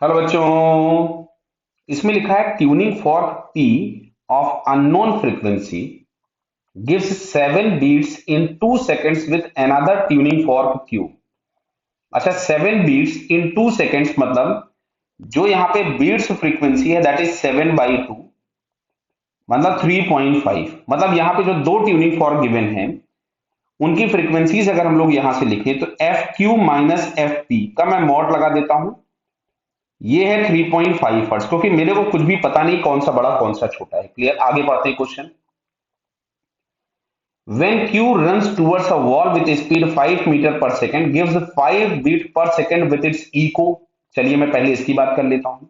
Hello बच्चों। इसमें लिखा है tuning fork P of unknown frequency gives 7 beats in 2 seconds with another tuning fork Q. अच्छा, 7 beats in 2 seconds मतलब जो यहाँ पे बीट्स फ्रीक्वेंसी है दैट इज 7/2, मतलब 3.5। मतलब यहाँ पे जो दो ट्यूनिंग फॉर्क गिवन है उनकी फ्रीक्वेंसीज अगर हम लोग यहां से लिखें तो F Q minus F P का मैं मॉड लगा देता हूं। ये है 3.5 हर्ट्ज, क्योंकि मेरे को कुछ भी पता नहीं कौन सा बड़ा कौन सा छोटा है। क्लियर, आगे बढ़ते हैं question. When Q runs towards a wall with a speed 5 metre पर सेकेंड gives 5 बीट पर सेकेंड with its echo। चलिए मैं पहले इसकी बात कर लेता हूं।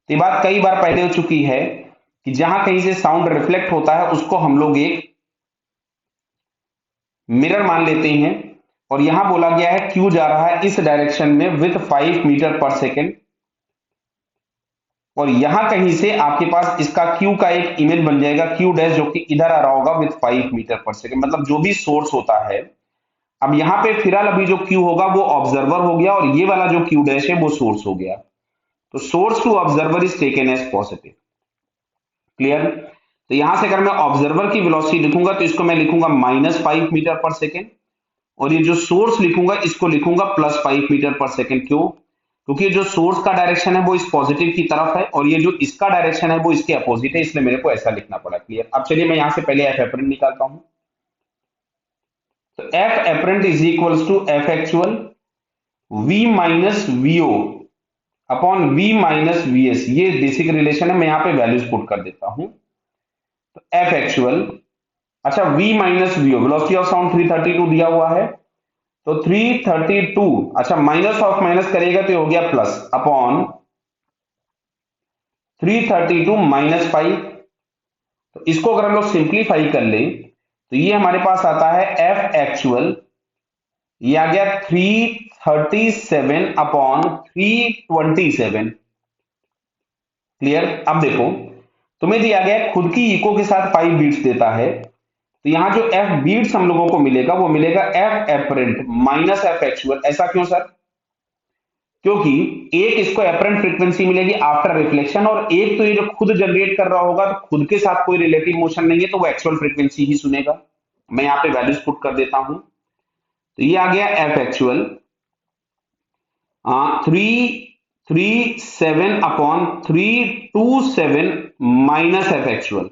ये बात कई बार पहले हो चुकी है कि जहां कहीं से साउंड रिफ्लेक्ट होता है उसको हम लोग एक मिरर मान लेते हैं, और यहां बोला गया है Q जा रहा है इस डायरेक्शन में विथ 5 मीटर पर सेकेंड, और यहां कहीं से आपके पास इसका क्यू का एक इमेज बन जाएगा क्यू डैश, जो कि इधर आ रहा होगा विथ 5 मीटर पर सेकेंड। मतलब जो भी सोर्स होता है, अब यहाँ पे फिलहाल अभी जो क्यू होगा वो ऑब्जर्वर हो गया, और ये वाला जो क्यू डैश है वो सोर्स हो गया। तो source to observer is taken as positive. Clear. तो यहां से अगर मैं ऑब्जर्वर की वेलोसिटी लिखूंगा तो इसको मैं लिखूंगा -5 मीटर पर सेकेंड, और ये जो सोर्स लिखूंगा इसको लिखूंगा +5 मीटर पर सेकेंड। क्यों? क्योंकि जो सोर्स का डायरेक्शन है वो इस पॉजिटिव की तरफ है, और ये जो इसका डायरेक्शन है वो इसके अपोजिट है, इसलिए मेरे को ऐसा लिखना पड़ा। क्लियर। अब चलिए मैं यहां से पहले एफ एपरेंट निकालता हूं। तो F apparent is equals to F actual V minus VO upon V minus VS. ये बेसिक रिलेशन है, मैं यहां पे वैल्यूज पुट कर देता हूं। तो एफ एक्चुअल, अच्छा V minus VO, velocity of sound 332 दिया हुआ है, तो 332, अच्छा माइनस ऑफ माइनस करेगा तो ये हो गया प्लस अपॉन 332 -5। तो इसको अगर हम लोग सिंप्लीफाई कर लें तो ये हमारे पास आता है एफ एक्चुअल, ये आ गया 337 अपॉन 327। क्लियर। अब देखो, तुम्हें दिया गया खुद की इको के साथ 5 बीट्स देता है, तो यहां जो एफ बीट्स हम लोगों को मिलेगा वो मिलेगा F apparent minus F actual. ऐसा क्यों सर? क्योंकि एक इसको एपरेंट फ्रीक्वेंसी मिलेगी आफ्टर रिफ्लेक्शन, और एक तो ये जो खुद जनरेट कर रहा होगा तो खुद के साथ कोई रिलेटिव मोशन नहीं है, तो वो एक्चुअल फ्रीक्वेंसी ही सुनेगा। मैं यहाँ पे वैल्यूज पुट कर देता हूं। तो ये आ गया F actual 337 upon 327 minus F actual,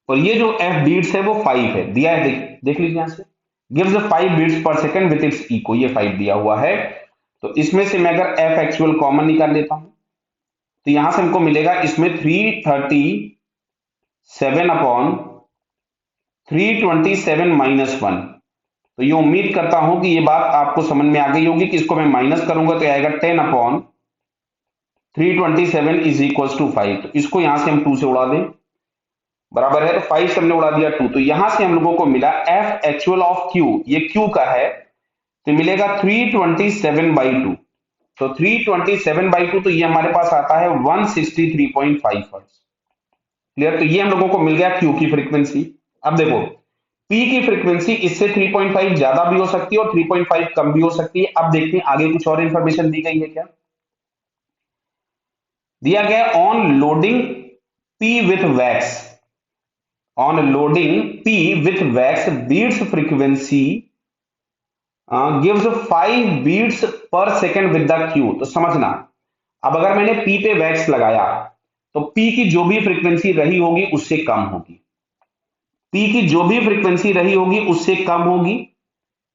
और ये जो एफ बीट्स है वो 5 है, दिया है, देख लीजिए यहां से। गिव्स 5 बीट्स पर सेकंड विथ इट्स इको, ये 5 दिया हुआ है। तो इसमें से मैं अगर एफ एक्चुअल कॉमन निकाल लेता हूं तो यहां से हमको मिलेगा इसमें 337 अपॉन 327 - 1। तो ये उम्मीद करता हूं कि ये बात आपको समझ में आ गई होगी कि इसको मैं माइनस करूंगा तो आएगा 10 अपॉन 327 इज इक्वल टू 5। तो इसको यहां से हम 2 से उड़ा दें, बराबर है, तो 5 से हमने उड़ा दिया 2, तो यहां से हम लोगों को मिला एफ एक्चुअल ऑफ क्यू, ये क्यू का है, तो मिलेगा 327/2। तो 327/2, तो ये हमारे पास आता है 163.5 हर्ट्ज। क्लियर। तो ये हम लोगों को मिल गया क्यू की फ्रीक्वेंसी। अब देखो, पी की फ्रीक्वेंसी इससे 3.5 ज्यादा भी हो सकती है और 3.5 कम भी हो सकती है। अब देखते हैं आगे कुछ और इंफॉर्मेशन दी गई है क्या। दिया गया on loading P with wax, on loading P with wax beats frequency gives 5 beats per second with the Q. तो समझना, अब अगर मैंने पी पे वैक्स लगाया तो पी की जो भी फ्रीक्वेंसी रही होगी उससे कम होगी, पी की जो भी फ्रीक्वेंसी रही होगी उससे कम होगी,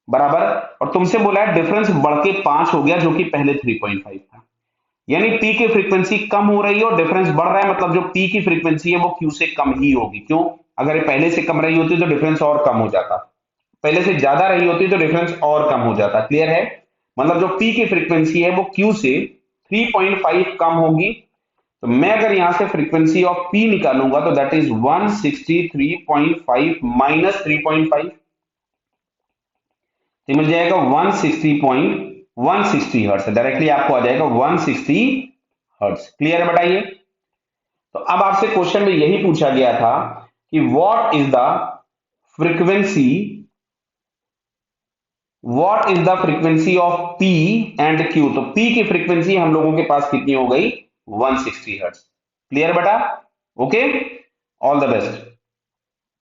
बराबर। और तुमसे बोला है डिफरेंस बढ़ के 5 हो गया, जो कि पहले 3.5 था, यानी पी की फ्रीक्वेंसी कम हो रही है और डिफरेंस बढ़ रहा है, मतलब जो पी की फ्रीक्वेंसी है वो क्यू से कम ही होगी। क्यों? अगर ये पहले से कम रही होती तो डिफरेंस और कम हो जाता, पहले से ज्यादा रही होती तो डिफरेंस और कम हो जाता। क्लियर है। मतलब जो पी की फ्रीक्वेंसी है वो क्यू से 3.5 कम होगी। तो मैं अगर यहां से फ्रीक्वेंसी ऑफ पी निकालूंगा तो दैट इज 163.5 माइनस 3.5, तो मिल जाएगा 160 हर्ट्ज, डायरेक्टली आपको आ जाएगा 160 हर्ट्ज। क्लियर है? बताइए। तो अब आपसे क्वेश्चन में यही पूछा गया था कि what is the frequency what is the frequency of P and Q, तो पी की फ्रीक्वेंसी हम लोगों के पास कितनी हो गई 160 हर्ट्ज। क्लियर बेटा? Okay, all the best.